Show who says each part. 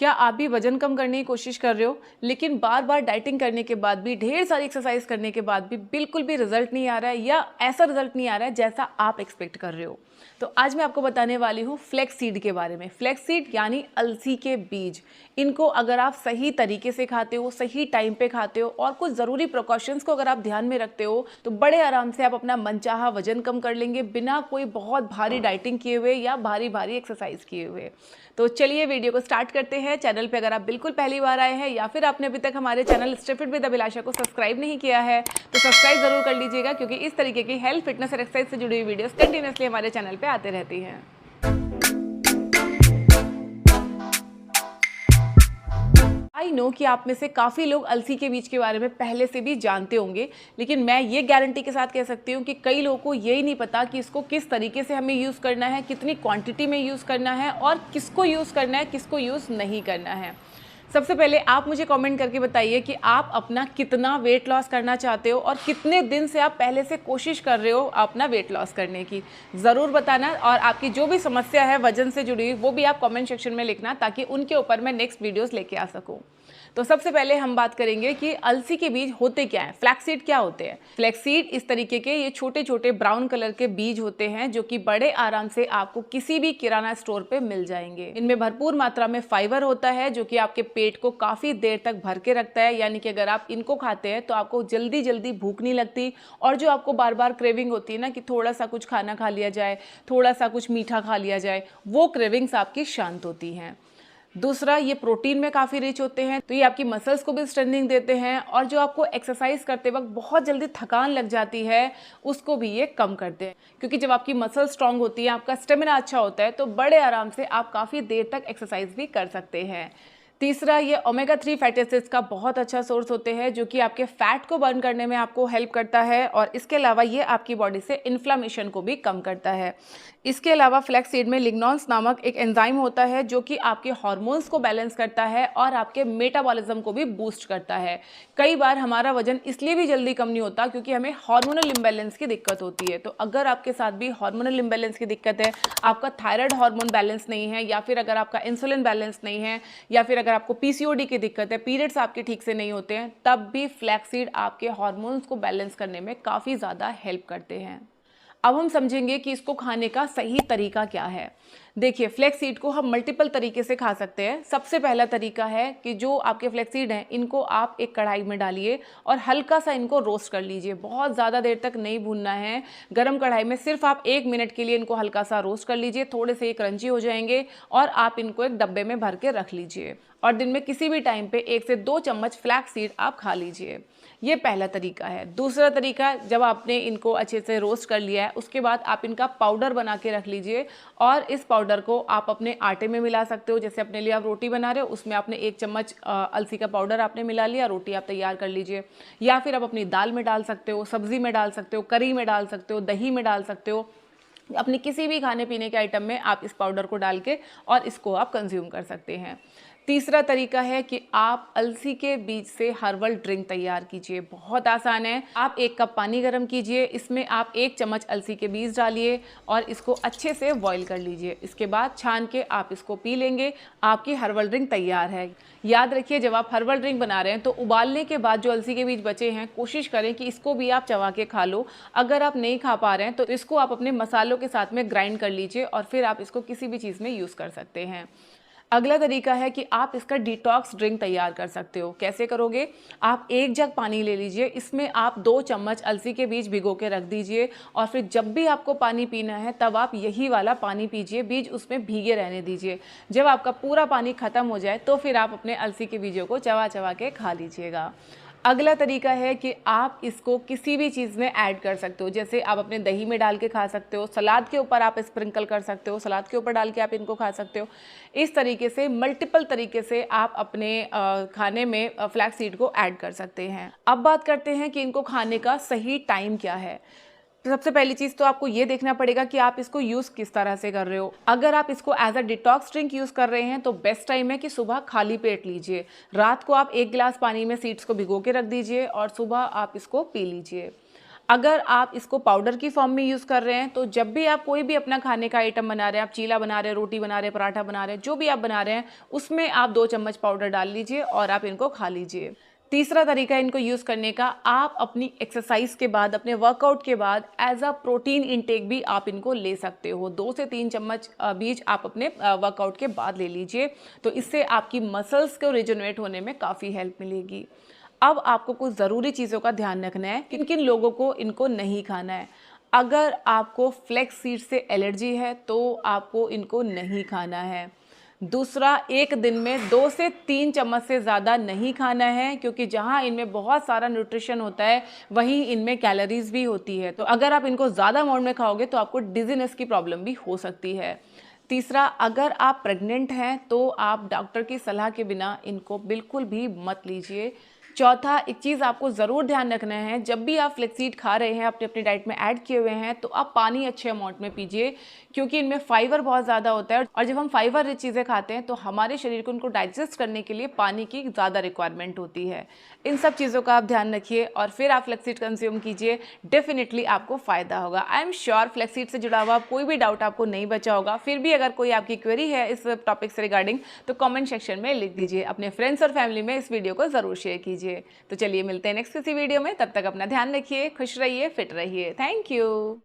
Speaker 1: क्या आप भी वजन कम करने की कोशिश कर रहे हो लेकिन बार बार डाइटिंग करने के बाद भी, ढेर सारी एक्सरसाइज करने के बाद भी बिल्कुल भी रिजल्ट नहीं आ रहा है या ऐसा रिजल्ट नहीं आ रहा है जैसा आप एक्सपेक्ट कर रहे हो? तो आज मैं आपको बताने वाली हूँ फ्लैक्स सीड के बारे में। फ्लैक्स सीड यानी अलसी के बीज। इनको अगर आप सही तरीके से खाते हो, सही टाइम पे खाते हो और कुछ ज़रूरी प्रिकॉशंस को अगर आप ध्यान में रखते हो तो बड़े आराम से आप अपना मनचाहा वजन कम कर लेंगे बिना कोई बहुत भारी डाइटिंग किए हुए या भारी भारी एक्सरसाइज किए हुए। तो चलिए वीडियो को स्टार्ट करते हैं। चैनल पे अगर आप बिल्कुल पहली बार आए हैं या फिर आपने अभी तक हमारे चैनल स्टे फिट विद अभिलाषा को सब्सक्राइब नहीं किया है तो सब्सक्राइब जरूर कर लीजिएगा, क्योंकि इस तरीके की हेल्थ, फिटनेस और एक्सरसाइज से जुड़ी हुई वीडियोस कंटिन्यूअसली हमारे चैनल पे आते रहती हैं। आई नो कि आप में से काफ़ी लोग अलसी के बीज के बारे में पहले से भी जानते होंगे, लेकिन मैं ये गारंटी के साथ कह सकती हूँ कि कई लोगों को यही नहीं पता कि इसको किस तरीके से हमें यूज़ करना है, कितनी क्वांटिटी में यूज़ करना है और किसको यूज़ करना है, किसको यूज़ नहीं करना है। सबसे पहले आप मुझे कमेंट करके बताइए कि आप अपना कितना वेट लॉस करना चाहते हो और कितने दिन से आप पहले से कोशिश कर रहे हो अपना वेट लॉस करने की। ज़रूर बताना, और आपकी जो भी समस्या है वजन से जुड़ी हुई वो भी आप कमेंट सेक्शन में लिखना, ताकि उनके ऊपर मैं नेक्स्ट वीडियोस लेके आ सकूं। तो सबसे पहले हम बात करेंगे कि अलसी के बीज होते क्या हैं, फ्लैक्सीड क्या होते हैं। फ्लैक्सीड इस तरीके के ये छोटे छोटे ब्राउन कलर के बीज होते हैं जो कि बड़े आराम से आपको किसी भी किराना स्टोर पे मिल जाएंगे। इनमें भरपूर मात्रा में फाइबर होता है जो कि आपके पेट को काफी देर तक भर के रखता है, यानी कि अगर आप इनको खाते हैं तो आपको जल्दी जल्दी भूख नहीं लगती, और जो आपको बार बार क्रेविंग होती है ना कि थोड़ा सा कुछ खाना खा लिया जाए, थोड़ा सा कुछ मीठा खा लिया जाए, वो क्रेविंग्स आपकी शांत होती हैं। दूसरा, ये प्रोटीन में काफ़ी रिच होते हैं, तो ये आपकी मसल्स को भी स्ट्रेंथनिंग देते हैं, और जो आपको एक्सरसाइज करते वक्त बहुत जल्दी थकान लग जाती है उसको भी ये कम करते हैं, क्योंकि जब आपकी मसल स्ट्रांग होती है, आपका स्टेमिना अच्छा होता है, तो बड़े आराम से आप काफ़ी देर तक एक्सरसाइज भी कर सकते हैं। तीसरा, ये ओमेगा 3 फैटी एसिड्स का बहुत अच्छा सोर्स होते हैं जो कि आपके फैट को बर्न करने में आपको हेल्प करता है, और इसके अलावा ये आपकी बॉडी से इन्फ्लामेशन को भी कम करता है। इसके अलावा फ्लैक्स सीड में लिग्नॉन्स नामक एक एंजाइम होता है जो कि आपके हार्मोन्स को बैलेंस करता है और आपके मेटाबॉलिज्म को भी बूस्ट करता है। कई बार हमारा वजन इसलिए भी जल्दी कम नहीं होता क्योंकि हमें हार्मोनल इम्बैलेंस की दिक्कत होती है। तो अगर आपके साथ भी हार्मोनल इम्बैलेंस की दिक्कत है, आपका थायराइड हार्मोन बैलेंस नहीं है, या फिर अगर आपका इंसुलिन बैलेंस नहीं है, या फिर अगर आपको पीसीओडी की दिक्कत है, पीरियड्स आपके ठीक से नहीं होते हैं, तब भी फ्लैक्स सीड आपके हार्मोन्स को बैलेंस करने में काफ़ी ज़्यादा हेल्प करते हैं। अब हम समझेंगे कि इसको खाने का सही तरीका क्या है। देखिए, फ्लैक्स सीड को हम मल्टीपल तरीके से खा सकते हैं। सबसे पहला तरीका है कि जो आपके फ्लैक्स सीड हैं इनको आप एक कढ़ाई में डालिए और हल्का सा इनको रोस्ट कर लीजिए। बहुत ज़्यादा देर तक नहीं भूनना है, गरम कढ़ाई में सिर्फ आप 1 मिनट के लिए इनको हल्का सा रोस्ट कर लीजिए। थोड़े से ये क्रंची हो जाएंगे और आप इनको एक डब्बे में भर के रख लीजिए, और दिन में किसी भी टाइम पे 1 से 2 चम्मच फ्लैक्स सीड आप खा लीजिए। ये पहला तरीका है। दूसरा तरीका, जब आपने इनको अच्छे से रोस्ट कर लिया है उसके बाद आप इनका पाउडर बना के रख लीजिए, और इस पाउडर को आप अपने आटे में मिला सकते हो। जैसे अपने लिए आप रोटी बना रहे हो, उसमें आपने 1 चम्मच अलसी का पाउडर आपने मिला लिया, रोटी आप तैयार कर लीजिए। या फिर आप अपनी दाल में डाल सकते हो, सब्जी में डाल सकते हो, करी में डाल सकते हो, दही में डाल सकते हो, अपने किसी भी खाने पीने के आइटम में आप इस पाउडर को डाल के और इसको आप कंज्यूम कर सकते हैं। तीसरा तरीका है कि आप अलसी के बीज से हर्बल ड्रिंक तैयार कीजिए। बहुत आसान है। आप 1 कप पानी गर्म कीजिए, इसमें आप 1 चम्मच अलसी के बीज डालिए और इसको अच्छे से बॉईल कर लीजिए। इसके बाद छान के आप इसको पी लेंगे, आपकी हर्बल ड्रिंक तैयार है। याद रखिए, जब आप हर्बल ड्रिंक बना रहे हैं तो उबालने के बाद जो अलसी के बीज बचे हैं, कोशिश करें कि इसको भी आप चबा के खा लो। अगर आप नहीं खा पा रहे हैं तो इसको आप अपने मसालों के साथ में ग्राइंड कर लीजिए और फिर आप इसको किसी भी चीज़ में यूज़ कर सकते हैं। अगला तरीका है कि आप इसका डिटॉक्स ड्रिंक तैयार कर सकते हो। कैसे करोगे? आप 1 जग पानी ले लीजिए, इसमें आप 2 चम्मच अलसी के बीज भिगो के रख दीजिए, और फिर जब भी आपको पानी पीना है तब आप यही वाला पानी पीजिए, बीज उसमें भीगे रहने दीजिए। जब आपका पूरा पानी खत्म हो जाए तो फिर आप अपने अलसी के बीजों को चबा चबा के खा लीजिएगा। अगला तरीका है कि आप इसको किसी भी चीज़ में ऐड कर सकते हो। जैसे आप अपने दही में डाल के खा सकते हो, सलाद के ऊपर आप स्प्रिंकल कर सकते हो, सलाद के ऊपर डाल के आप इनको खा सकते हो। इस तरीके से मल्टीपल तरीके से आप अपने खाने में फ्लैक्स सीड को ऐड कर सकते हैं। अब बात करते हैं कि इनको खाने का सही टाइम क्या है। सबसे पहली चीज़ तो आपको ये देखना पड़ेगा कि आप इसको यूज़ किस तरह से कर रहे हो। अगर आप इसको as a detox drink use कर रहे हैं तो बेस्ट टाइम है कि सुबह खाली पेट लीजिए। रात को आप 1 गिलास पानी में सीड्स को भिगो के रख दीजिए और सुबह आप इसको पी लीजिए। अगर आप इसको पाउडर की फॉर्म में यूज़ कर रहे हैं तो जब भी आप कोई भी अपना खाने का आइटम बना रहे हैं, आप चीला बना रहे हैं, रोटी बना रहे हैं, पराठा बना रहे हैं, जो भी आप बना रहे हैं उसमें आप 2 चम्मच पाउडर डाल लीजिए और आप इनको खा लीजिए। तीसरा तरीका इनको यूज़ करने का, आप अपनी एक्सरसाइज के बाद, अपने वर्कआउट के बाद एज अ प्रोटीन इनटेक भी आप इनको ले सकते हो। 2 से 3 चम्मच बीज आप अपने वर्कआउट के बाद ले लीजिए, तो इससे आपकी मसल्स को रिजनरेट होने में काफ़ी हेल्प मिलेगी। अब आपको कुछ ज़रूरी चीज़ों का ध्यान रखना है, किन किन लोगों को इनको नहीं खाना है। अगर आपको फ्लैक्स सीड से एलर्जी है तो आपको इनको नहीं खाना है। दूसरा, एक दिन में 2 से 3 चम्मच से ज़्यादा नहीं खाना है, क्योंकि जहाँ इनमें बहुत सारा न्यूट्रिशन होता है वहीं इनमें कैलोरीज भी होती है। तो अगर आप इनको ज़्यादा अमाउंट में खाओगे तो आपको डिजीनेस की प्रॉब्लम भी हो सकती है। तीसरा, अगर आप प्रेग्नेंट हैं तो आप डॉक्टर की सलाह के बिना इनको बिल्कुल भी मत लीजिए। चौथा, एक चीज़ आपको ज़रूर ध्यान रखना है, जब भी आप फ्लेक्सीड खा रहे हैं, अपनी अपनी डाइट में ऐड किए हुए हैं, तो आप पानी अच्छे अमाउंट में पीजिए, क्योंकि इनमें फाइबर बहुत ज़्यादा होता है और जब हम फाइबर रिच चीज़ें खाते हैं तो हमारे शरीर को उनको डाइजेस्ट करने के लिए पानी की ज़्यादा रिक्वायरमेंट होती है। इन सब चीज़ों का आप ध्यान रखिए और फिर आप फ्लेक्सीड कंज्यूम कीजिए, डेफिनेटली आपको फ़ायदा होगा। आई एम श्योर फ्लेक्सीड से जुड़ा हुआ कोई भी डाउट आपको नहीं बचा होगा। फिर भी अगर कोई आपकी क्वेरी है इस टॉपिक से रिगार्डिंग तो कमेंट सेक्शन में लिख दीजिए। अपने फ्रेंड्स और फैमिली में इस वीडियो को ज़रूर शेयर कीजिए। तो चलिए मिलते हैं नेक्स्ट किसी वीडियो में, तब तक अपना ध्यान रखिए, खुश रहिए, फिट रहिए। Thank you.